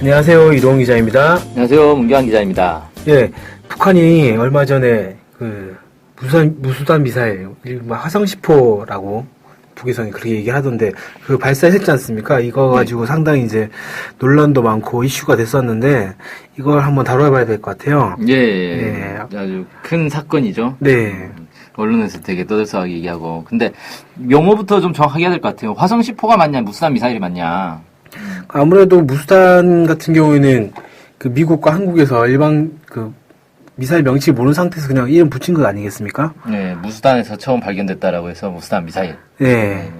안녕하세요. 이동훈 기자입니다. 안녕하세요. 문경환 기자입니다. 예, 북한이 얼마 전에 무수단 미사일, 화성 10호라고 북에서는 그렇게 얘기하던데 그 발사했지 않습니까? 이거 가지고 상당히 이제 논란도 많고 이슈가 됐었는데 이걸 한번 다뤄봐야 될 것 같아요. 예. 아주 큰 사건이죠. 네. 언론에서 되게 떠들썩하게 얘기하고. 근데 용어부터 좀 정확하게 해야 될 것 같아요. 화성 10호가 맞냐, 무수단 미사일이 맞냐. 아무래도 무수단 같은 경우에는 그 미국과 한국에서 일반 그 미사일 명칭을 모르는 상태에서 그냥 이름 붙인 것 아니겠습니까? 네, 무수단에서 처음 발견됐다라고 해서 무수단 미사일. 네.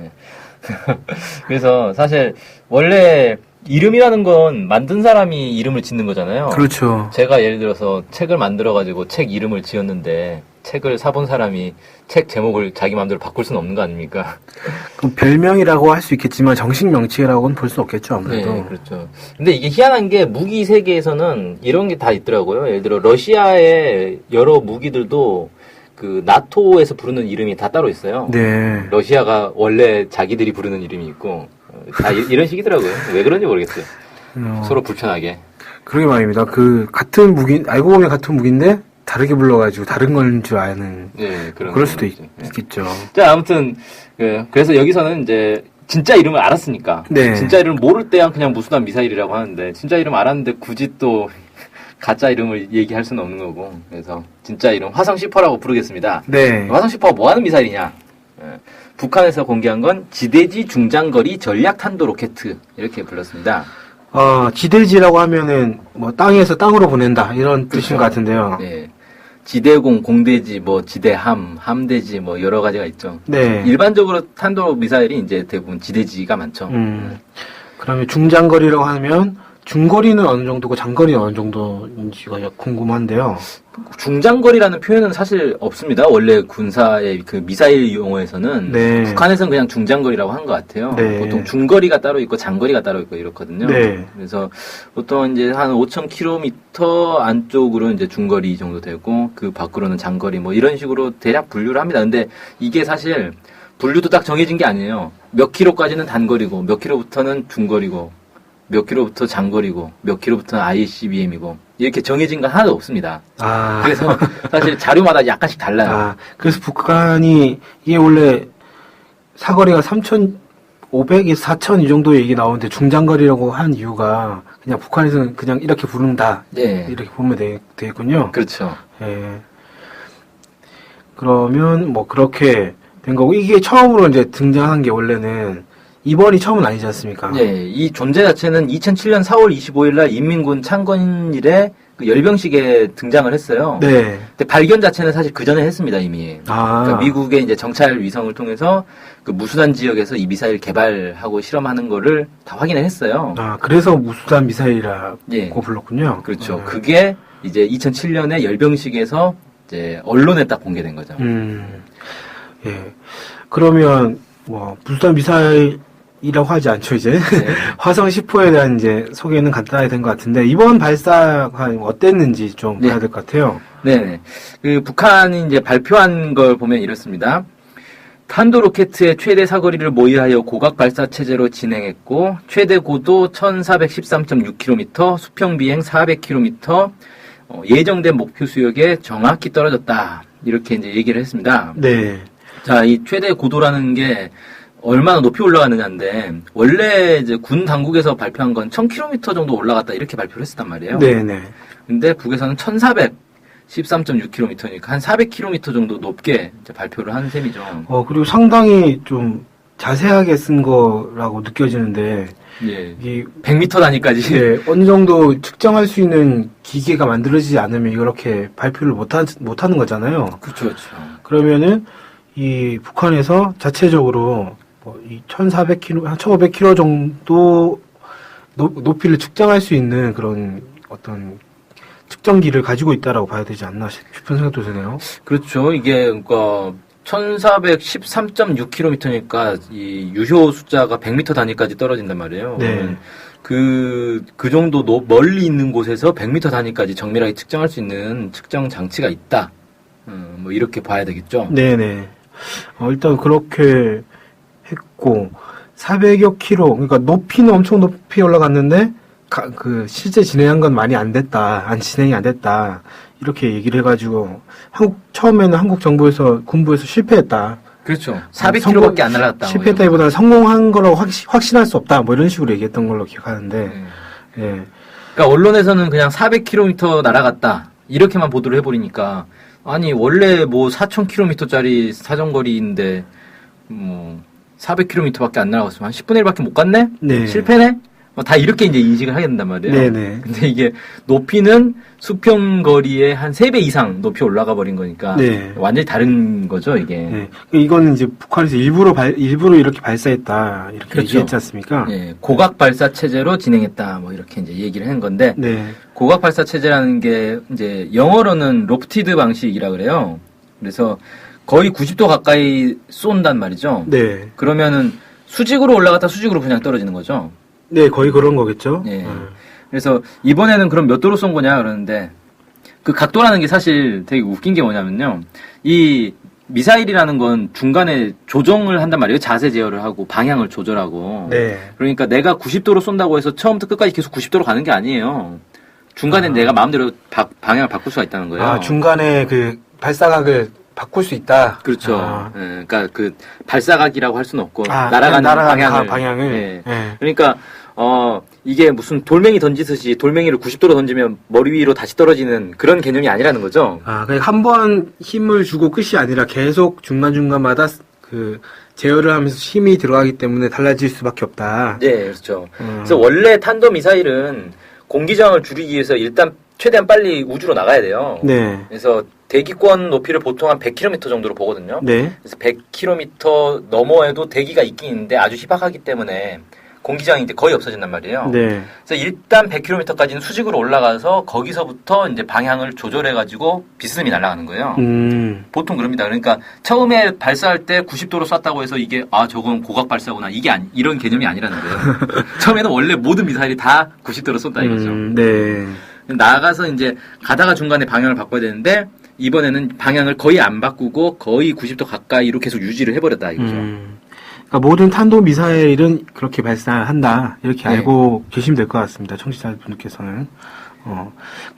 그래서 사실 원래 이름이라는 건 만든 사람이 이름을 짓는 거잖아요. 그렇죠. 제가 예를 들어서 책을 만들어가지고 책 이름을 지었는데 책을 사본 사람이 책 제목을 자기 마음대로 바꿀 수는 없는 거 아닙니까? 그럼 별명이라고 할 수 있겠지만 정식 명칭이라고는 볼 수 없겠죠, 아무래도. 네, 그렇죠. 근데 이게 희한한 게 무기 세계에서는 이런 게 다 있더라고요. 예를 들어 러시아의 여러 무기들도 그 나토에서 부르는 이름이 다 따로 있어요. 네. 러시아가 원래 자기들이 부르는 이름이 있고 다 이런 식이더라고요. 왜 그런지 모르겠어요. 서로 불편하게. 그러게 말입니다. 그 같은 무기, 알고 보면 같은 무기인데 다르게 불러가지고 다른 건 줄 아는. 네, 그럴 수도 네. 있겠죠. 자, 아무튼 그래서 여기서는 이제 진짜 이름을 알았으니까. 네. 진짜 이름을 모를 때야 그냥 무수단 미사일이라고 하는데 진짜 이름 알았는데 굳이 또 가짜 이름을 얘기할 수는 없는 거고. 그래서 진짜 이름 화성 10호라고 부르겠습니다. 네. 화성 10호가 뭐 하는 미사일이냐? 북한에서 공개한 건 지대지 중장거리 전략 탄도 로켓 이렇게 불렀습니다. 지대지라고 하면은 뭐 땅에서 땅으로 보낸다 이런 뜻인 것 같은데요. 네. 지대공, 공대지, 뭐 지대함, 함대지 뭐 여러 가지가 있죠. 네. 일반적으로 탄도 미사일이 이제 대부분 지대지가 많죠. 그러면 중장거리라고 하면 중거리는 어느 정도고 장거리는 어느 정도인지가 궁금한데요. 중장거리라는 표현은 사실 없습니다. 원래 군사의 그 미사일 용어에서는 네. 북한에서는 그냥 중장거리라고 한 것 같아요. 네. 보통 중거리가 따로 있고 장거리가 따로 있고 이렇거든요. 네. 그래서 보통 이제 한 5,000km 안쪽으로 이제 중거리 정도 되고 그 밖으로는 장거리 뭐 이런 식으로 대략 분류를 합니다. 근데 이게 사실 분류도 딱 정해진 게 아니에요. 몇 킬로까지는 단거리고 몇 킬로부터는 중거리고 몇 킬로부터 장거리고 몇 킬로부터는 ICBM이고 이렇게 정해진 건 하나도 없습니다. 그래서 사실 자료마다 약간씩 달라요. 그래서 북한이 이게 원래 사거리가 3,500에서 4,000 이 정도 얘기 나오는데 중장거리라고 한 이유가 그냥 북한에서는 그냥 이렇게 부른다. 네. 이렇게 보면 되겠군요. 그렇죠. 예. 그러면 뭐 그렇게 된 거고 이게 처음으로 이제 등장한 게 원래는 이번이 처음은 아니지 않습니까? 네, 이 존재 자체는 2007년 4월 25일 날 인민군 창건일에 그 열병식에 등장을 했어요. 네. 근데 발견 자체는 사실 그 전에 했습니다, 이미. 그러니까 미국의 이제 정찰 위성을 통해서 그 무수단 지역에서 이 미사일 개발하고 실험하는 거를 다 확인을 했어요. 그래서 무수단 미사일이라고 예. 불렀군요. 그렇죠. 그게 이제 2007년에 열병식에서 이제 언론에 딱 공개된 거죠. 예. 그러면 뭐 무수단 미사일이라고 하지 않죠, 이제. 네. 화성 10호에 대한 이제 소개는 간단하게 된 것 같은데, 이번 발사가 어땠는지 좀 봐야 될 것 같아요. 네네. 그 북한이 이제 발표한 걸 보면 이렇습니다. 탄도 로켓의 최대 사거리를 모의하여 고각 발사 체제로 진행했고, 최대 고도 1413.6km, 수평 비행 400km, 예정된 목표 수역에 정확히 떨어졌다. 이렇게 이제 얘기를 했습니다. 네. 자, 이 최대 고도라는 게 얼마나 높이 올라가느냐인데 원래 이제 군 당국에서 발표한 건 1000km 정도 올라갔다 이렇게 발표를 했었단 말이에요. 네네. 근데 북에서는 1413.6km니까 한 400km 정도 높게 이제 발표를 한 셈이죠. 그리고 상당히 좀 자세하게 쓴 거라고 느껴지는데 예. 이 100m 단위까지. 예, 어느 정도 측정할 수 있는 기계가 만들어지지 않으면 이렇게 발표를 못 하는 거잖아요. 그렇죠, 그렇죠. 그러면은 이 북한에서 자체적으로 이 1,400km, 한 1,500km 정도 높이를 측정할 수 있는 그런 어떤 측정기를 가지고 있다라고 봐야 되지 않나 싶은 생각도 드네요. 그렇죠. 이게 그러니까 1413.6km니까 이 유효 숫자가 100m 단위까지 떨어진단 말이에요. 네. 그 정도 멀리 있는 곳에서 100m 단위까지 정밀하게 측정할 수 있는 측정 장치가 있다. 뭐 이렇게 봐야 되겠죠. 네네. 일단 그렇게 했고 400여 킬로, 그러니까 높이는 엄청 높이 올라갔는데 실제 진행한 건 많이 안 진행이 안 됐다. 이렇게 얘기를 해가지고, 처음에는 한국 정부에서, 군부에서 실패했다. 그렇죠. 400km밖에 안 날아갔다. 실패했다기보다는 성공한 거라고 확신할 수 없다. 뭐 이런 식으로 얘기했던 걸로 기억하는데, 예. 그러니까 언론에서는 그냥 400km 날아갔다. 이렇게만 보도를 해버리니까, 아니, 원래 뭐 4000km짜리 사정거리인데, 뭐, 400km밖에 안 날아갔으면 한 10분의 1밖에 못 갔네? 네. 실패네? 다 이렇게 이제 인식을 하게 된단 말이에요. 네네. 근데 이게 높이는 수평거리의 한 3배 이상 높이 올라가 버린 거니까 네. 완전히 다른 거죠, 이게. 네. 이거는 이제 북한에서 일부러 이렇게 발사했다. 이렇게 그렇죠. 얘기했지 않습니까? 예, 고각 발사 체제로 진행했다. 뭐 이렇게 이제 얘기를 한 건데 네. 고각 발사 체제라는 게 이제 영어로는 로프티드 방식이라 그래요. 그래서 거의 90도 가까이 쏜단 말이죠. 네. 그러면은 수직으로 올라갔다 수직으로 그냥 떨어지는 거죠. 네, 거의 그런 거겠죠. 예. 그래서 이번에는 그럼 몇 도로 쏜 거냐 그러는데 그 각도라는 게 사실 되게 웃긴 게 뭐냐면요. 이 미사일이라는 건 중간에 조정을 한단 말이에요. 자세 제어를 하고 방향을 조절하고. 네. 그러니까 내가 90도로 쏜다고 해서 처음부터 끝까지 계속 90도로 가는 게 아니에요. 중간에 내가 마음대로 방향을 바꿀 수가 있다는 거예요. 중간에 그 발사각을 바꿀 수 있다. 그렇죠. 예, 그러니까 그 발사각이라고 할 수는 없고 날아가는 방향을. 예. 네. 그러니까 이게 무슨 돌멩이 던지듯이 돌멩이를 90도로 던지면 머리 위로 다시 떨어지는 그런 개념이 아니라는 거죠. 그러니까 한 번 힘을 주고 끝이 아니라 계속 중간중간마다 그 제어를 하면서 힘이 들어가기 때문에 달라질 수밖에 없다. 네, 그렇죠. 그래서 원래 탄도 미사일은 공기 저항을 줄이기 위해서 일단 최대한 빨리 우주로 나가야 돼요. 네. 그래서 대기권 높이를 보통 한 100km 정도로 보거든요. 네. 그래서 100km 너머에도 대기가 있긴 있는데 아주 희박하기 때문에 공기저항이 이제 거의 없어진단 말이에요. 네. 그래서 일단 100km까지는 수직으로 올라가서 거기서부터 이제 방향을 조절해가지고 비스듬히 날아가는 거예요. 보통 그럽니다. 그러니까 처음에 발사할 때 90도로 쐈다고 해서 이게 저건 고각 발사구나 이런 개념이 아니라는 거예요. 처음에는 원래 모든 미사일이 다 90도로 쏜다 이거죠. 네. 나가서 이제 가다가 중간에 방향을 바꿔야 되는데 이번에는 방향을 거의 안 바꾸고 거의 90도 가까이로 계속 유지를 해버렸다 이거죠. 그러니까 모든 탄도 미사일은 그렇게 발사한다 이렇게 네. 알고 계시면 될 것 같습니다. 청취자분들께서는 그럼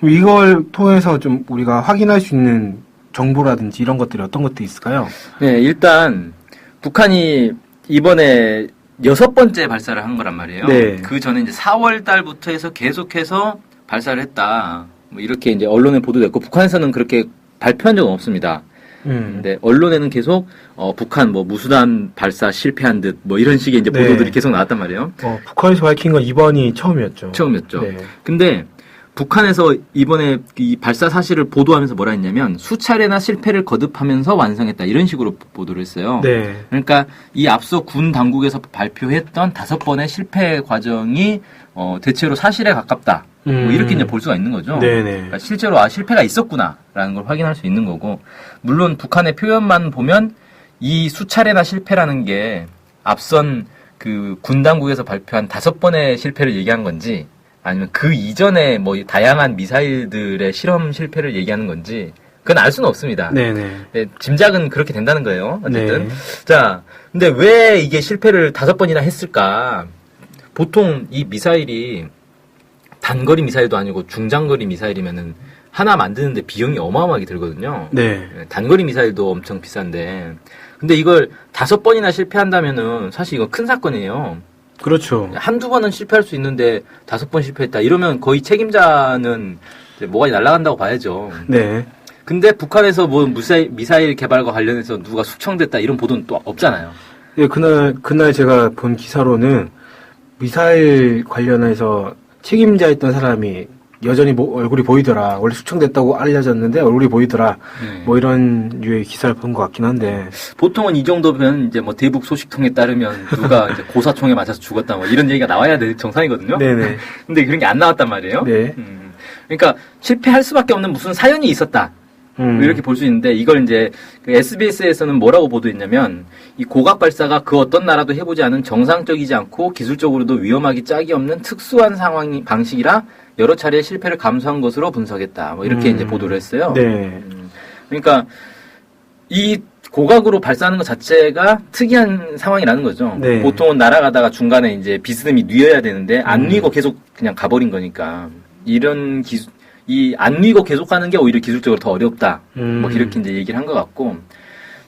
이걸 통해서 좀 우리가 확인할 수 있는 정보라든지 이런 것들이 어떤 것들이 있을까요? 네, 일단 북한이 이번에 6번째 발사를 한 거란 말이에요. 네. 그 전에 이제 4월 달부터 해서 계속해서 발사를 했다. 뭐 이렇게 이제 언론에 보도됐고 북한에서는 그렇게 발표한 적은 없습니다. 근데 언론에는 계속 북한 뭐 무수단 발사 실패한 듯 뭐 이런 식의 이제 보도들이 계속 나왔단 말이에요. 북한에서 밝힌 건 이번이 처음이었죠. 처음이었죠. 네. 근데 북한에서 이번에 이 발사 사실을 보도하면서 뭐라 했냐면 수차례나 실패를 거듭하면서 완성했다 이런 식으로 보도를 했어요. 네. 그러니까 이 앞서 군 당국에서 발표했던 5번의 실패 과정이 대체로 사실에 가깝다. 뭐 이렇게 이제 볼 수가 있는 거죠. 네네. 그러니까 실제로 실패가 있었구나라는 걸 확인할 수 있는 거고, 물론 북한의 표현만 보면 이 수차례나 실패라는 게 앞선 그 군 당국에서 발표한 5번의 실패를 얘기한 건지, 아니면 그 이전에 뭐 다양한 미사일들의 실험 실패를 얘기하는 건지, 그건 알 수는 없습니다. 네네. 네, 짐작은 그렇게 된다는 거예요. 어쨌든. 네. 자, 근데 왜 이게 실패를 5번이나 했을까? 보통 이 미사일이 단거리 미사일도 아니고 중장거리 미사일이면은 하나 만드는데 비용이 어마어마하게 들거든요. 네. 단거리 미사일도 엄청 비싼데. 근데 이걸 5번이나 실패한다면은 사실 이거 큰 사건이에요. 그렇죠. 한두 번은 실패할 수 있는데 5번 실패했다. 이러면 거의 책임자는 이제 뭐가 날아간다고 봐야죠. 네. 근데 북한에서 뭐 미사일 개발과 관련해서 누가 숙청됐다 이런 보도는 또 없잖아요. 예, 그날 제가 본 기사로는 미사일 관련해서 책임자였던 사람이 여전히 얼굴이 보이더라. 원래 숙청됐다고 알려졌는데 얼굴이 보이더라. 뭐 이런 류의 기사를 본 것 같긴 한데. 보통은 이 정도면 이제 뭐 대북 소식통에 따르면 누가 이제 고사총에 맞아서 죽었다 뭐 이런 얘기가 나와야 될 정상이거든요. 네네. 근데 그런 게 안 나왔단 말이에요. 네. 그러니까 실패할 수밖에 없는 무슨 사연이 있었다. 이렇게 볼 수 있는데 이걸 이제 그 SBS에서는 뭐라고 보도했냐면 이 고각 발사가 그 어떤 나라도 해보지 않은 정상적이지 않고 기술적으로도 위험하기 짝이 없는 특수한 상황 방식이라 여러 차례 실패를 감수한 것으로 분석했다. 뭐 이렇게 이제 보도를 했어요. 네. 그러니까 이 고각으로 발사하는 것 자체가 특이한 상황이라는 거죠. 네. 보통은 날아가다가 중간에 이제 비스듬히 뉘어야 되는데 안 뉘고 계속 그냥 가버린 거니까 이런 이 안 뉘고 계속 가는 게 오히려 기술적으로 더 어렵다. 뭐 이렇게 이제 얘기를 한 것 같고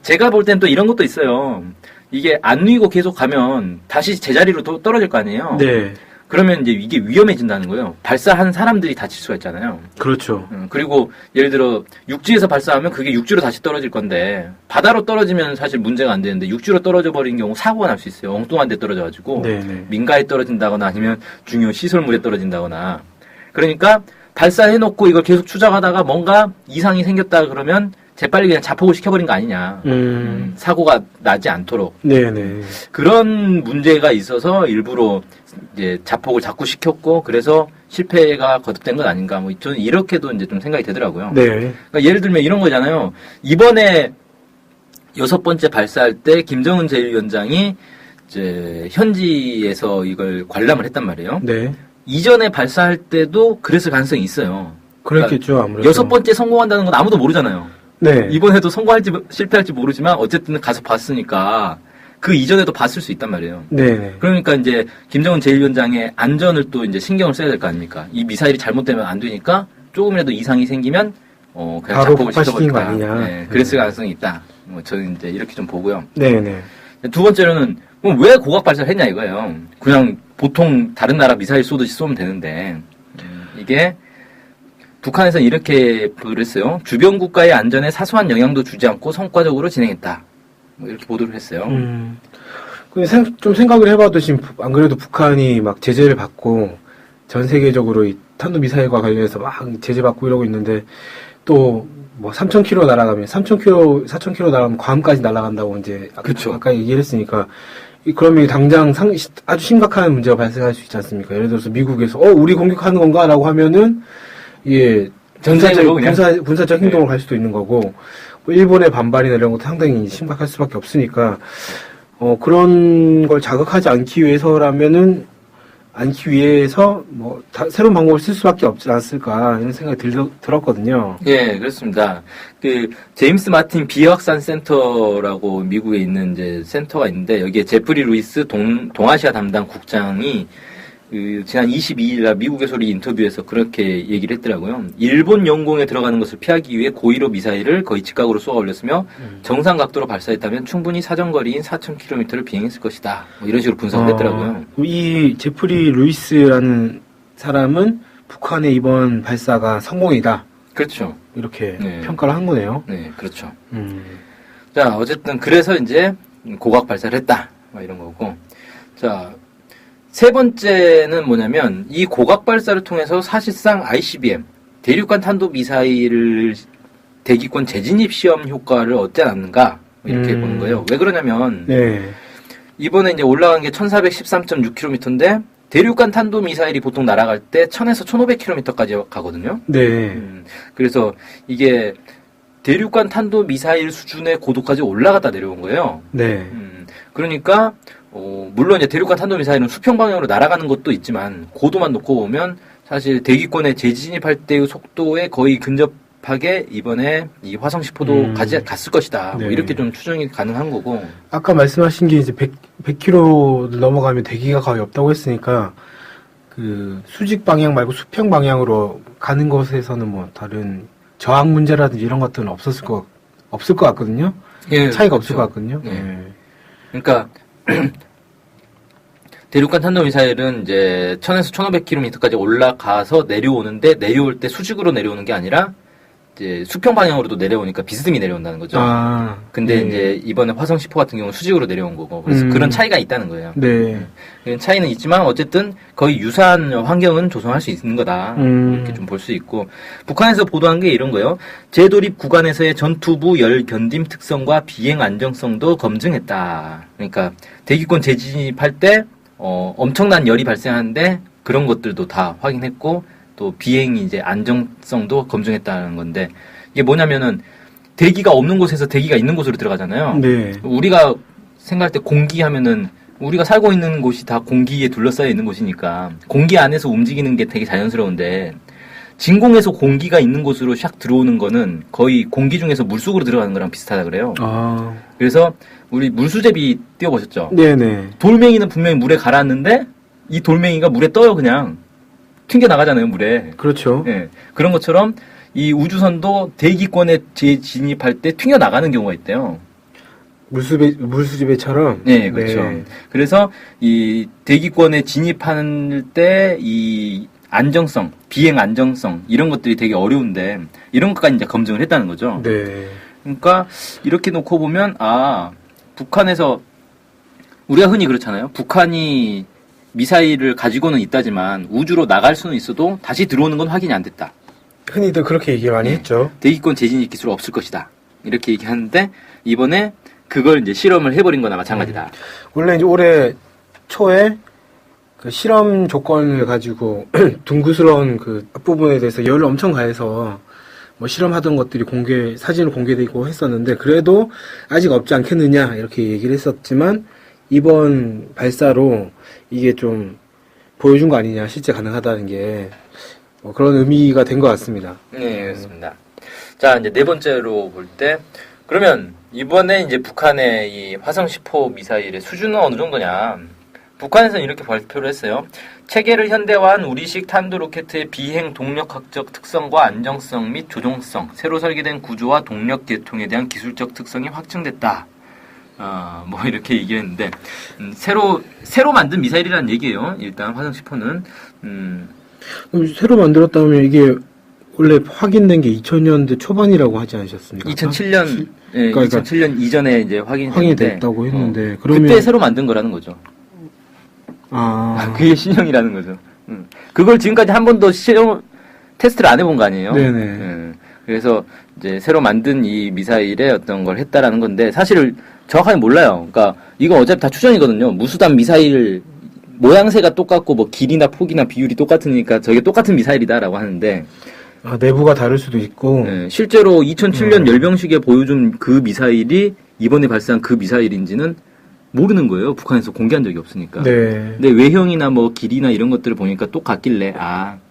제가 볼 땐 또 이런 것도 있어요. 이게 안 뉘고 계속 가면 다시 제자리로 또 떨어질 거 아니에요. 네. 그러면 이제 이게 위험해진다는 거예요. 발사한 사람들이 다칠 수가 있잖아요. 그렇죠. 그리고 예를 들어 육지에서 발사하면 그게 육지로 다시 떨어질 건데 바다로 떨어지면 사실 문제가 안 되는데 육지로 떨어져 버린 경우 사고가 날 수 있어요. 엉뚱한 데 떨어져가지고 네네. 민가에 떨어진다거나 아니면 중요 시설물에 떨어진다거나. 그러니까 발사해놓고 이걸 계속 추적하다가 뭔가 이상이 생겼다 그러면 재빨리 그냥 자폭을 시켜버린 거 아니냐. 사고가 나지 않도록. 네네. 그런 문제가 있어서 일부러 이제 자폭을 자꾸 시켰고 그래서 실패가 거듭된 건 아닌가. 뭐 저는 이렇게도 이제 좀 생각이 되더라고요. 네. 그러니까 예를 들면 이런 거잖아요. 이번에 6번째 발사할 때 김정은 제1위원장이 이제 현지에서 이걸 관람을 했단 말이에요. 네. 이전에 발사할 때도 그랬을 가능성이 있어요. 그렇겠죠, 아무래도. 6번째 성공한다는 건 아무도 모르잖아요. 네. 이번에도 성공할지 실패할지 모르지만 어쨌든 가서 봤으니까 그 이전에도 봤을 수 있단 말이에요. 네네. 그러니까 이제 김정은 제1위원장의 안전을 또 이제 신경을 써야 될 거 아닙니까? 이 미사일이 잘못되면 안 되니까 조금이라도 이상이 생기면 그냥 바로 자폭을 폭파시킨 거 시켜버릴까. 아니냐. 네, 그랬을 가능성이 있다. 뭐 저는 이제 이렇게 좀 보고요. 네네. 두 번째로는 그럼 왜 고각 발사를 했냐 이거예요. 그냥 보통 다른 나라 미사일 쏘듯이 쏘면 되는데 이게 북한에서는 이렇게 그랬어요. 주변 국가의 안전에 사소한 영향도 주지 않고 성과적으로 진행했다. 뭐 이렇게 보도를 했어요. 근데 좀 생각을 해봐도 지금 안 그래도 북한이 막 제재를 받고 전 세계적으로 이 탄도미사일과 관련해서 막 제재받고 이러고 있는데 또 뭐 3,000km 날아가면 3,000km, 4,000km 날아가면 괌까지 날아간다고 이제 그쵸. 아까 얘기를 했으니까 그러면 당장 아주 심각한 문제가 발생할 수 있지 않습니까? 예를 들어서 미국에서 우리 공격하는 건가라고 하면은 이게 군사적 행동을 갈 수도 있는 거고 뭐 일본의 반발이나 이런 것도 상당히 심각할 수밖에 없으니까 그런 걸 자극하지 않기 위해서 뭐 새로운 방법을 쓸 수밖에 없지 않았을까 이런 생각이 들었거든요. 예, 그렇습니다. 그 제임스 마틴 비핵확산 센터라고 미국에 있는 이제 센터가 있는데 여기에 제프리 루이스 동아시아 담당 국장이 지난 22일 날 미국의 소리 인터뷰에서 그렇게 얘기를 했더라고요. 일본 영공에 들어가는 것을 피하기 위해 고의로 미사일을 거의 직각으로 쏘아 올렸으며 정상 각도로 발사했다면 충분히 사정거리인 4,000km를 비행했을 것이다. 뭐 이런 식으로 분석을 했더라고요. 이 제프리 루이스라는 사람은 북한의 이번 발사가 성공이다. 그렇죠. 이렇게 네. 평가를 한 거네요. 네, 그렇죠. 자, 어쨌든 그래서 이제 고각 발사를 했다. 뭐 이런 거고. 자, 세 번째는 뭐냐면 이 고각 발사를 통해서 사실상 ICBM 대륙간 탄도 미사일 대기권 재진입 시험 효과를 얻지 않았는가 이렇게 보는 거예요. 왜 그러냐면 네. 이번에 이제 올라간 게 1413.6km인데 대륙간 탄도 미사일이 보통 날아갈 때 1000에서 1500km까지 가거든요. 네. 그래서 이게 대륙간 탄도 미사일 수준의 고도까지 올라갔다 내려온 거예요. 네. 그러니까 물론 이제 대륙간 탄도미사일은 수평 방향으로 날아가는 것도 있지만 고도만 놓고 보면 사실 대기권에 재진입할 때의 속도에 거의 근접하게 이번에 이 화성 10호도 갔을 것이다. 네. 뭐 이렇게 좀 추정이 가능한 거고. 아까 말씀하신 게 이제 100km 넘어가면 대기가 거의 없다고 했으니까 그 수직 방향 말고 수평 방향으로 가는 것에서는 뭐 다른 저항 문제라든지 이런 것들은 없을 것 같거든요. 예, 차이가 그렇죠. 없을 것 같거든요. 예. 네. 그러니까 대륙간 탄도미사일은 이제 1000에서 1500km까지 올라가서 내려오는데 내려올 때 수직으로 내려오는 게 아니라 이제 수평 방향으로도 내려오니까 비스듬히 내려온다는 거죠. 근데 네. 이제 이번에 화성 10호 같은 경우는 수직으로 내려온 거고 그래서 그런 차이가 있다는 거예요. 네. 그런 차이는 있지만 어쨌든 거의 유사한 환경은 조성할 수 있는 거다. 이렇게 좀 볼 수 있고 북한에서 보도한 게 이런 거예요. 재도립 구간에서의 전투부 열 견딤 특성과 비행 안정성도 검증했다. 그러니까 대기권 재진입할 때 엄청난 열이 발생하는데 그런 것들도 다 확인했고 또 비행이 이제 안정성도 검증했다는 건데 이게 뭐냐면은 대기가 없는 곳에서 대기가 있는 곳으로 들어가잖아요. 네. 우리가 생각할 때 공기 하면은 우리가 살고 있는 곳이 다 공기에 둘러싸여 있는 곳이니까 공기 안에서 움직이는 게 되게 자연스러운데 진공에서 공기가 있는 곳으로 샥 들어오는 거는 거의 공기 중에서 물속으로 들어가는 거랑 비슷하다 그래요. 아, 그래서 우리 물수제비 띄워보셨죠? 네네. 돌멩이는 분명히 물에 가라앉는데 이 돌멩이가 물에 떠요 그냥. 튕겨 나가잖아요 물에. 그렇죠. 예. 그런 것처럼 이 우주선도 대기권에 진입할 때 튕겨 나가는 경우가 있대요. 물수지배처럼. 네, 그렇죠. 네. 그래서 이 대기권에 진입할 때 이 안정성, 비행 안정성 이런 것들이 되게 어려운데 이런 것까지 이제 검증을 했다는 거죠. 네. 그러니까 이렇게 놓고 보면 북한에서 우리가 흔히 그렇잖아요. 북한이 미사일을 가지고는 있다지만 우주로 나갈 수는 있어도 다시 들어오는 건 확인이 안 됐다. 흔히들 그렇게 얘기 많이 네. 했죠. 대기권 재진입 기술 없을 것이다. 이렇게 얘기하는데 이번에 그걸 이제 실험을 해버린 거나 마찬가지다. 원래 이제 올해 초에 그 실험 조건을 가지고 둥그스러운 그 앞부분에 대해서 열을 엄청 가해서 뭐 실험하던 것들이 사진으로 공개되고 했었는데 그래도 아직 없지 않겠느냐 이렇게 얘기를 했었지만 이번 발사로 이게 좀 보여준 거 아니냐 실제 가능하다는 게 뭐 그런 의미가 된 것 같습니다. 네, 그렇습니다. 자, 이제 네 번째로 볼 때, 그러면 이번에 이제 북한의 이 화성 10호 미사일의 수준은 어느 정도냐? 북한에서는 이렇게 발표를 했어요. 체계를 현대화한 우리식 탄도 로켓의 비행 동력학적 특성과 안정성 및 조종성, 새로 설계된 구조와 동력 계통에 대한 기술적 특성이 확증됐다. 뭐 이렇게 얘기했는데, 새로 만든 미사일이라는 얘기예요. 일단 화성 10호는. 그럼 새로 만들었다면 이게 원래 확인된 게 2000년대 초반이라고 하지 않으셨습니까? 2007년, 예, 그러니까 2007년 이전에 이제 확인이 됐다고 했는데 그러면 그때 새로 만든 거라는 거죠. 그게 신형이라는 거죠. 그걸 지금까지 한 번도 테스트를 안 해본 거 아니에요? 네네. 예. 그래서 이제 새로 만든 이 미사일에 어떤 걸 했다라는 건데 사실 정확하게 몰라요. 그러니까 이거 어차피 다 추정이거든요. 무수단 미사일 모양새가 똑같고 뭐 길이나 폭이나 비율이 똑같으니까 저게 똑같은 미사일이다라고 하는데 내부가 다를 수도 있고 실제로 2007년 열병식에 보여준 그 미사일이 이번에 발사한 그 미사일인지는 모르는 거예요. 북한에서 공개한 적이 없으니까. 네. 근데 외형이나 뭐 길이나 이런 것들을 보니까 똑같길래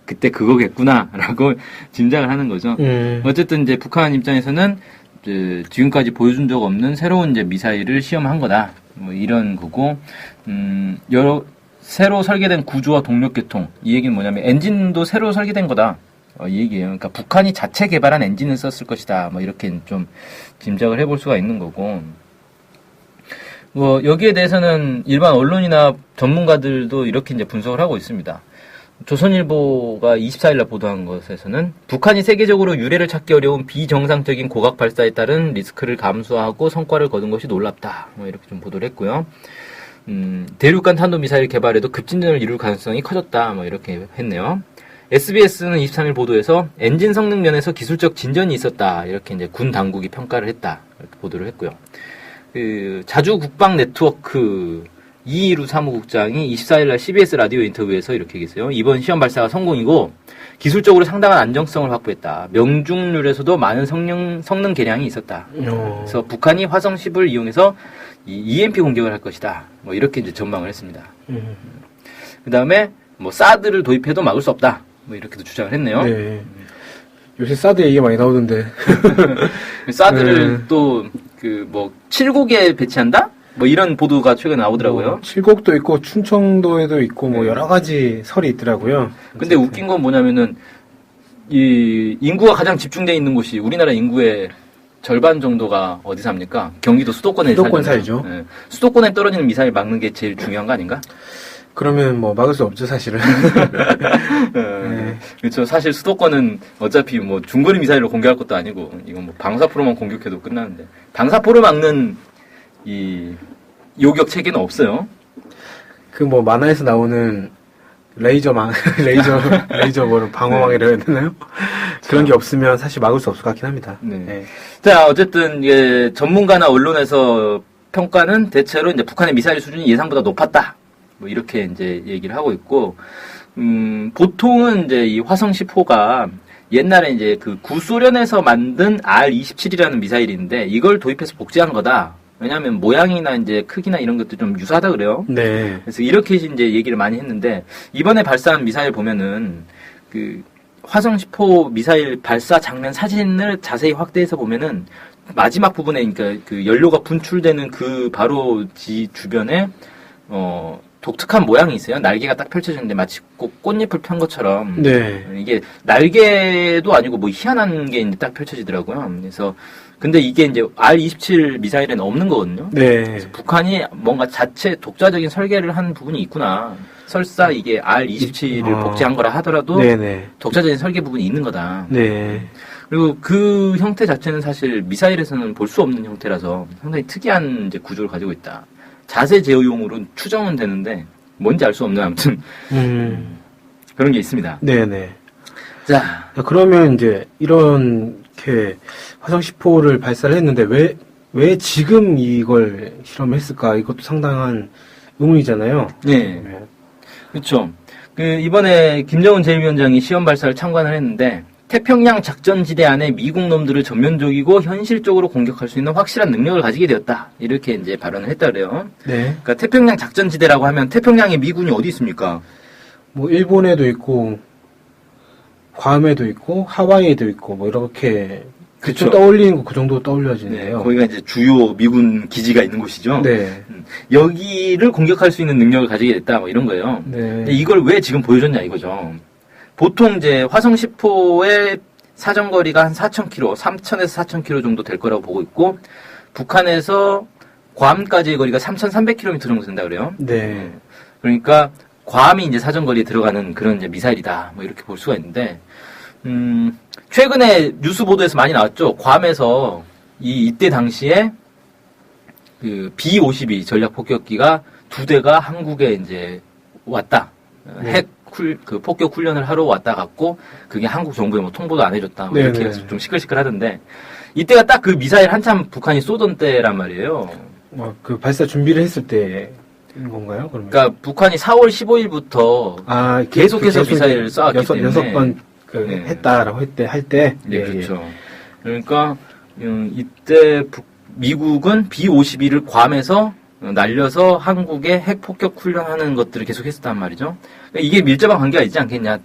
그때 그거겠구나라고 짐작을 하는 거죠. 어쨌든 이제 북한 입장에서는 이제 지금까지 보여준 적 없는 새로운 이제 미사일을 시험한 거다. 뭐 이런 거고 새로 설계된 구조와 동력 계통. 이 얘기는 뭐냐면 엔진도 새로 설계된 거다. 이 얘기예요. 그러니까 북한이 자체 개발한 엔진을 썼을 것이다. 뭐 이렇게 좀 짐작을 해볼 수가 있는 거고. 뭐 여기에 대해서는 일반 언론이나 전문가들도 이렇게 이제 분석을 하고 있습니다. 조선일보가 24일날 보도한 것에서는 북한이 세계적으로 유례를 찾기 어려운 비정상적인 고각 발사에 따른 리스크를 감수하고 성과를 거둔 것이 놀랍다. 뭐 이렇게 좀 보도를 했고요. 대륙간 탄도미사일 개발에도 급진전을 이룰 가능성이 커졌다. 뭐 이렇게 했네요. SBS는 23일 보도에서 엔진 성능 면에서 기술적 진전이 있었다. 이렇게 이제 군 당국이 평가를 했다. 이렇게 보도를 했고요. 자주 국방 네트워크 이희루 사무국장이 24일날 CBS 라디오 인터뷰에서 이렇게 얘기했어요. 이번 시험 발사가 성공이고 기술적으로 상당한 안정성을 확보했다. 명중률에서도 많은 성능 개량이 있었다. 그래서 북한이 화성 10을 이용해서 EMP 공격을 할 것이다. 뭐 이렇게 이제 전망을 했습니다. 그 다음에 뭐 사드를 도입해도 막을 수 없다. 뭐 이렇게도 주장을 했네요. 네. 요새 사드 얘기가 많이 나오던데. 사드를 또 뭐 7곡에 배치한다? 뭐 이런 보도가 최근에 나오더라고요. 칠곡도 있고 충청도에도 있고 뭐 여러 가지 설이 있더라고요. 근데 웃긴 건 뭐냐면은 이 인구가 가장 집중돼 있는 곳이 우리나라 인구의 절반 정도가 어디 삽니까? 경기도 수도권에 수도권 살잖아요. 살죠. 네. 수도권에 떨어지는 미사일 막는 게 제일 중요한 거 아닌가? 그러면 뭐 막을 수 없죠, 사실은. 네. 그렇죠. 사실 수도권은 어차피 뭐 중거리 미사일로 공격할 것도 아니고 이건 뭐 방사포로만 공격해도 끝나는데 방사포를 막는 이 요격 체계는 없어요. 그 뭐 만화에서 나오는 레이저망, 레이저 뭐를 방어망이라고 해야 되나요? 그런 게 없으면 사실 막을 수 없을 것 같긴 합니다. 네. 자, 어쨌든 예, 전문가나 언론에서 평가는 대체로 이제 북한의 미사일 수준이 예상보다 높았다. 뭐 이렇게 이제 얘기를 하고 있고, 보통은 이제 이 화성 10호가 옛날에 이제 그 구소련에서 만든 R-27이라는 미사일인데 이걸 도입해서 복제한 거다. 왜냐하면 모양이나 이제 크기나 이런 것도 좀 유사하다 그래요. 네. 그래서 이렇게 이제 얘기를 많이 했는데 이번에 발사한 미사일 보면은 그 화성 10호 미사일 발사 장면 사진을 자세히 확대해서 보면은 마지막 부분에 그러니까 그 연료가 분출되는 그 바로 주변에 독특한 모양이 있어요. 날개가 딱 펼쳐졌는데 마치 꽃잎을 편 것처럼. 네. 이게 날개도 아니고 뭐 희한한 게 이제 딱 펼쳐지더라고요. 그래서 근데 이게 이제 R-27 미사일에는 없는 거거든요. 네. 그래서 북한이 뭔가 자체 독자적인 설계를 한 부분이 있구나. 설사 이게 R-27을 복제한 거라 하더라도 네네. 독자적인 설계 부분이 있는 거다. 네. 그리고 그 형태 자체는 사실 미사일에서는 볼 수 없는 형태라서 상당히 특이한 이제 구조를 가지고 있다. 자세 제어용으로 추정은 되는데 뭔지 알 수 없는 아무튼 그런 게 있습니다. 네네. 자, 그러면 이제 이렇게 화성 10호를 발사를 했는데 왜 지금 이걸 실험했을까? 이것도 상당한 의문이잖아요. 네, 그렇죠. 그 이번에 김정은 제1위원장이 시험 발사를 참관을 했는데 태평양 작전지대 안에 미국 놈들을 전면적이고 현실적으로 공격할 수 있는 확실한 능력을 가지게 되었다. 이렇게 이제 발언을 했다 그래요. 네. 그러니까 태평양 작전지대라고 하면 태평양에 미군이 어디 있습니까? 뭐 일본에도 있고 괌에도 있고 하와이에도 있고 뭐 이렇게 그쵸. 떠올리는 거 그 정도 떠올려지네요. 거기가 이제 주요 미군 기지가 있는 곳이죠. 네. 여기를 공격할 수 있는 능력을 가지게 됐다. 뭐 이런 거예요. 네. 근데 이걸 왜 지금 보여줬냐 이거죠. 보통 이제 화성 10호의 사정거리가 한 4,000km, 3,000에서 4,000km 정도 될 거라고 보고 있고, 북한에서 괌까지의 거리가 3,300km 정도 된다 그래요. 네. 그러니까 괌이 이제 사정거리에 들어가는 그런 이제 미사일이다. 뭐 이렇게 볼 수가 있는데, 최근에 뉴스 보도에서 많이 나왔죠. 괌에서 이때 당시에 그 B-52 전략 폭격기가 2대가 한국에 이제 왔다. 네. 그 폭격 훈련을 하러 왔다 갔고 그게 한국 정부에 뭐 통보도 안 해줬다 뭐 이렇게 해서 좀 시끌시끌하던데 이때가 딱 그 미사일 한참 북한이 쏘던 때란 말이에요. 그 발사 준비를 했을 때인 건가요? 그러면? 그러니까 북한이 4월 15일부터 계속해서 미사일을 쏘았기 때문에 6번 네. 했다라고 할 때. 네, 그렇죠. 그러니까 이때 미국은 B-52를 괌에서 날려서 한국에 핵 폭격 훈련하는 것들을 계속 했었단 말이죠. 그러니까 이게 밀접한 관계가 있지 않겠냐.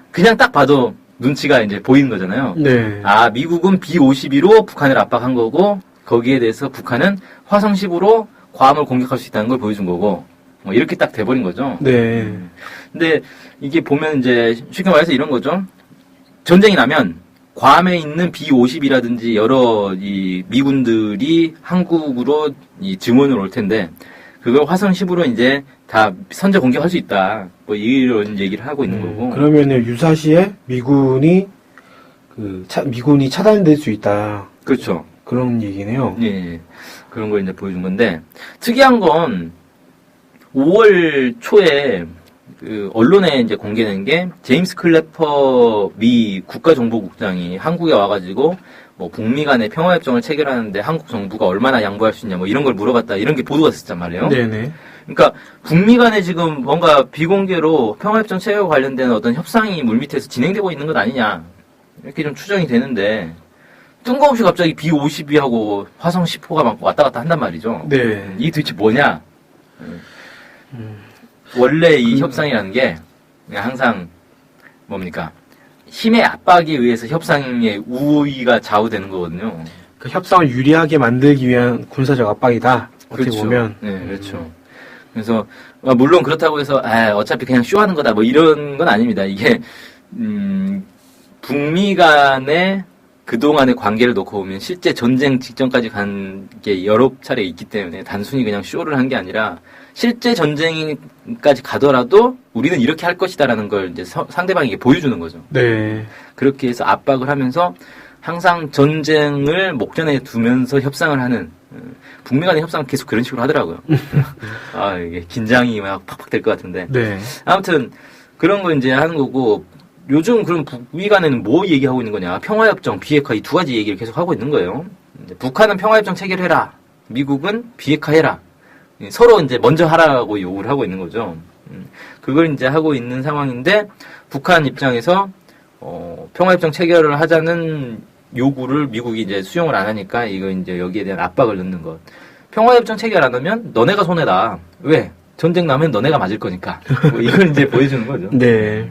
그냥 딱 봐도 눈치가 이제 보이는 거잖아요. 네. 아, 미국은 B-52로 북한을 압박한 거고 거기에 대해서 북한은 화성 10으로 괌을 공격할 수 있다는 걸 보여준 거고 뭐 이렇게 딱 돼버린 거죠. 네. 근데 이게 보면 이제 쉽게 말해서 이런 거죠. 전쟁이 나면 괌에 있는 B-50이라든지 여러 이 미군들이 한국으로 이 증원을 올 텐데 그걸 화성 10으로 이제 다 선제 공격할 수 있다. 뭐 이런 얘기를 하고 있는 거고. 그러면은 유사시에 미군이 차단될 수 있다. 그렇죠. 그런 얘기네요. 예. 그런 걸 이제 보여준 건데 특이한 건 5월 초에 그 언론에 이제 공개된 게 제임스 클래퍼 미 국가정보국장이 한국에 와가지고 뭐 북미 간의 평화협정을 체결하는데 한국 정부가 얼마나 양보할 수 있냐 뭐 이런 걸 물어봤다 이런 게 보도가 됐었단 말이에요. 네네. 그러니까 북미 간에 지금 뭔가 비공개로 평화협정 체결과 관련된 어떤 협상이 물밑에서 진행되고 있는 것 아니냐 이렇게 좀 추정이 되는데 뜬금없이 갑자기 B-52하고 화성 10호가 막 왔다 갔다 한단 말이죠. 네. 이게 도대체 뭐냐? 원래 이 협상이라는 게 그냥 항상 뭡니까? 힘의 압박에 의해서 협상의 우위가 좌우되는 거거든요. 그 협상을 유리하게 만들기 위한 군사적 압박이다. 어떻게 그렇죠. 보면. 네, 그렇죠. 그래서 물론 그렇다고 해서 어차피 그냥 쇼하는 거다 뭐 이런 건 아닙니다. 이게 북미 간의 그동안의 관계를 놓고 보면 실제 전쟁 직전까지 간 게 여러 차례 있기 때문에 단순히 그냥 쇼를 한 게 아니라 실제 전쟁까지 가더라도 우리는 이렇게 할 것이다라는 걸 이제 상대방에게 보여주는 거죠. 네. 그렇게 해서 압박을 하면서 항상 전쟁을 목전에 두면서 협상을 하는 북미 간의 협상은 계속 그런 식으로 하더라고요. 아, 이게 긴장이 막 팍팍 될 것 같은데. 네. 아무튼 그런 거 이제 하는 거고 요즘 그럼 북미 간에는 뭐 얘기하고 있는 거냐? 평화협정, 비핵화 이 두 가지 얘기를 계속 하고 있는 거예요. 이제 북한은 평화협정 체결해라. 미국은 비핵화해라. 서로 이제 먼저 하라고 요구를 하고 있는 거죠. 그걸 이제 하고 있는 상황인데 북한 입장에서 평화협정 체결을 하자는 요구를 미국이 이제 수용을 안 하니까 이거 이제 여기에 대한 압박을 넣는 것. 평화협정 체결 안 하면 너네가 손해다. 왜? 전쟁 나면 너네가 맞을 거니까. 뭐 이걸 이제 보여주는 거죠. 네.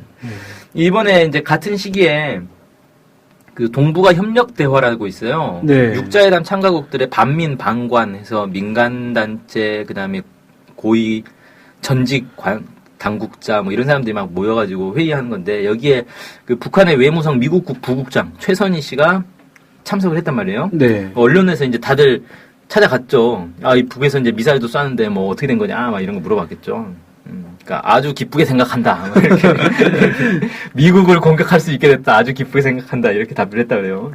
이번에 이제 같은 시기에 그 동북아 협력 대화라고 있어요. 네. 육자회담 참가국들의 반민 방관해서 민간단체 그다음에 고위 전직 당국자 뭐 이런 사람들이 막 모여가지고 회의하는 건데 여기에 그 북한의 외무성 미국국 부국장 최선희 씨가 참석을 했단 말이에요. 네. 언론에서 이제 다들 찾아갔죠. 아, 이 북에서 이제 미사일도 쐈는데 뭐 어떻게 된 거냐, 막 이런 거 물어봤겠죠. 그러니까 아주 기쁘게 생각한다. 막 이렇게 미국을 공격할 수 있게 됐다. 아주 기쁘게 생각한다. 이렇게 답을 했다 그래요.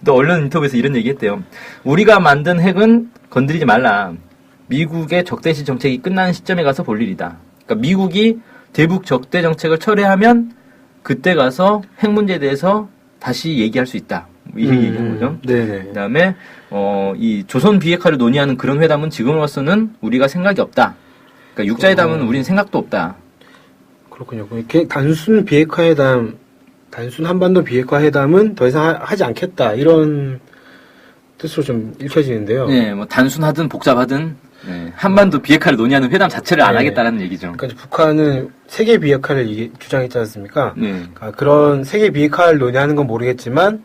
또 언론 인터뷰에서 이런 얘기했대요. 우리가 만든 핵은 건드리지 말라. 미국의 적대시 정책이 끝나는 시점에 가서 볼 일이다. 그러니까 미국이 대북 적대 정책을 철회하면 그때 가서 핵 문제에 대해서 다시 얘기할 수 있다. 이렇게 얘기한 거죠. 네네. 그다음에 이 조선 비핵화를 논의하는 그런 회담은 지금으로서는 우리가 생각이 없다. 그러니까 육자회담은 우리는 생각도 없다. 그렇군요. 이렇게 단순 비핵화회담, 단순 한반도 비핵화회담은 더 이상 하지 않겠다. 이런 뜻으로 좀 읽혀지는데요. 네, 뭐 단순하든 복잡하든 네, 한반도 비핵화를 논의하는 회담 자체를 안 네. 하겠다는 얘기죠. 그러니까 북한은 세계 비핵화를 주장했지 않습니까? 네. 그러니까 그런 세계 비핵화를 논의하는 건 모르겠지만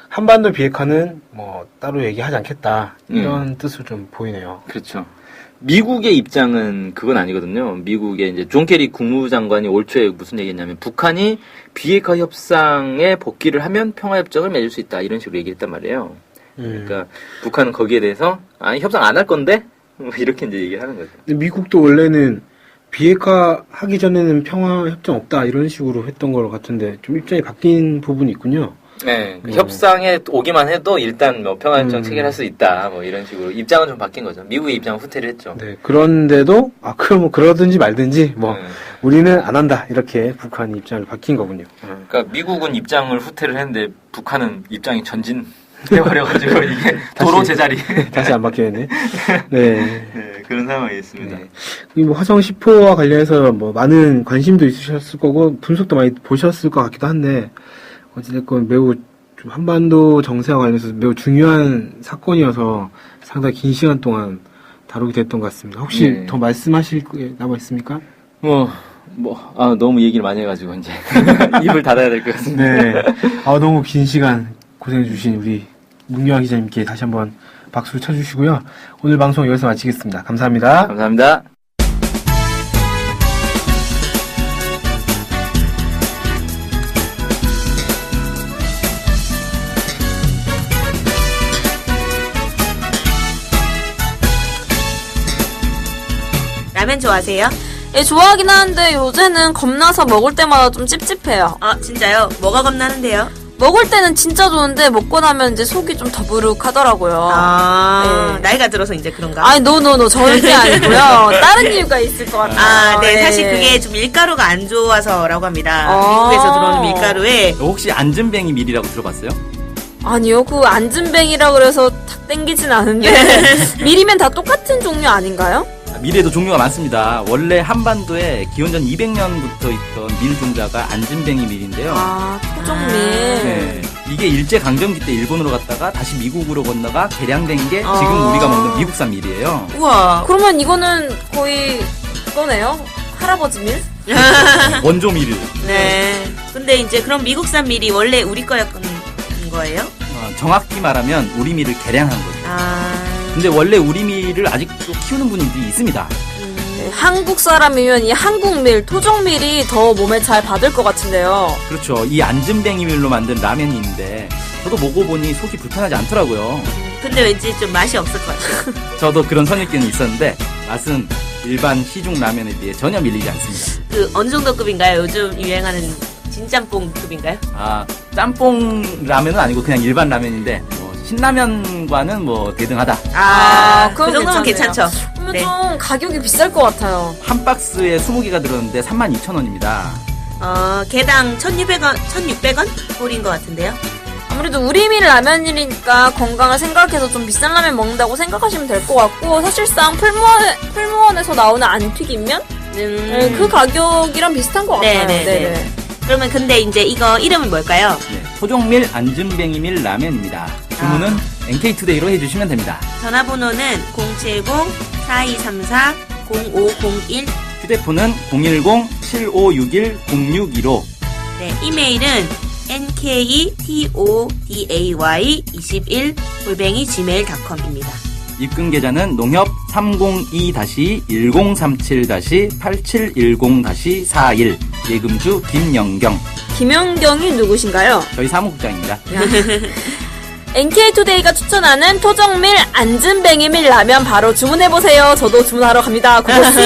한반도 비핵화는 뭐 따로 얘기하지 않겠다. 이런 뜻으로 좀 보이네요. 그렇죠. 미국의 입장은 그건 아니거든요. 미국의 이제 존 케리 국무장관이 올 초에 무슨 얘기했냐면 북한이 비핵화 협상에 복귀를 하면 평화협정을 맺을 수 있다. 이런 식으로 얘기했단 말이에요. 그러니까 북한은 거기에 대해서 아니 협상 안 할 건데 뭐 이렇게 이제 얘기를 하는 거죠. 근데 미국도 원래는 비핵화 하기 전에는 평화협정 없다. 이런 식으로 했던 것 같은데 좀 입장이 바뀐 부분이 있군요. 네, 협상에 오기만 해도 일단 뭐 평화협정 체결할 수 있다. 뭐 이런 식으로 입장은 좀 바뀐 거죠. 미국의 입장은 후퇴를 했죠. 네, 그런데도 그럼 뭐 그러든지 말든지 뭐 네. 우리는 안 한다 이렇게 북한이 입장을 바뀐 거군요. 그러니까 미국은 입장을 후퇴를 했는데 북한은 입장이 전진 해버려가지고 이게 도로 제자리. 다시 안 바뀌었네. 네. 네, 그런 상황이 있습니다. 네. 뭐 화성 10호와 관련해서 뭐 많은 관심도 있으셨을 거고 분석도 많이 보셨을 것 같기도 한데 어찌됐건 매우 좀 한반도 정세와 관련해서 매우 중요한 사건이어서 상당히 긴 시간 동안 다루게 됐던 것 같습니다. 혹시 네. 더 말씀하실 게 남아 있습니까? 너무 얘기를 많이 해가지고 이제 입을 닫아야 될 것 같습니다. 네. 너무 긴 시간 고생해주신 우리 문경아 기자님께 다시 한번 박수를 쳐주시고요. 오늘 방송 여기서 마치겠습니다. 감사합니다. 감사합니다. 라면 좋아하세요? 예, 좋아하긴 하는데 요새는 겁나서 먹을 때마다 좀 찝찝해요. 진짜요? 뭐가 겁나는데요? 먹을 때는 진짜 좋은데 먹고 나면 이제 속이 좀 더부룩하더라고요. 네. 나이가 들어서 이제 그런가? 아니, 노노노 절대 아니고요. 다른 이유가 있을 것 같아요. 네. 네. 사실 그게 좀 밀가루가 안 좋아서라고 합니다. 아. 미국에서 들어오는 밀가루에 혹시 안전뱅이 밀이라고 들어봤어요? 아니요, 그 안전뱅이라 그래서 탁 땡기진 않은데 밀이면 다 똑같은 종류 아닌가요? 밀에도 종류가 많습니다. 원래 한반도에 기원전 200년부터 있던 밀 종자가 안전뱅이 밀인데요. 토종밀. 네, 이게 일제강점기 때 일본으로 갔다가 다시 미국으로 건너가 개량된 게 지금 아. 우리가 먹는 미국산 밀이에요. 우와. 그러면 이거는 거의 그거네요? 할아버지 밀? 원조 밀. 네. 근데 이제 그럼 미국산 밀이 원래 우리 거였던 거예요? 정확히 말하면 우리 밀을 개량한 거죠. 근데 원래 우리 밀을 아직도 키우는 분들이 있습니다. 네, 한국 사람이면 이 한국밀, 토종밀이 더 몸에 잘 받을 것 같은데요. 그렇죠. 이 안전뱅이 밀로 만든 라면이 있는데 저도 먹어보니 속이 불편하지 않더라고요. 근데 왠지 좀 맛이 없을 것 같아요. 저도 그런 선입견이 있었는데 맛은 일반 시중 라면에 비해 전혀 밀리지 않습니다. 그 어느 정도 급인가요? 요즘 유행하는 진짬뽕 급인가요? 짬뽕 라면은 아니고 그냥 일반 라면인데 신라면과는 대등하다. 아, 그 정도면 괜찮네요. 괜찮죠. 그러면 네. 좀 가격이 비쌀 것 같아요. 한 박스에 20개가 들었는데 32,000원입니다. 개당 1,600원, 1,600원 꼴인 것 같은데요. 아무래도 우리밀 라면이니까 건강을 생각해서 좀 비싼 라면 먹는다고 생각하시면 될 것 같고, 사실상 풀무원에서 나오는 안튀김면? 네, 그 가격이랑 비슷한 것 같아요. 네네네. 그러면 근데 이제 이거 이름은 뭘까요? 네, 토종밀 안전뱅이밀 라면입니다. 주문은 NK투데이로 해주시면 됩니다. 전화번호는 070-4234-0501 휴대폰은 010-7561-0615 네, 이메일은 nktoday21@gmail.com입니다. 입금 계좌는 농협 302-1037-8710-41 예금주 김영경 김연경이 누구신가요? 저희 사무국장입니다. NK투데이가 추천하는 토종밀 안진뱅이밀 라면 바로 주문해보세요. 저도 주문하러 갑니다. 고고씨.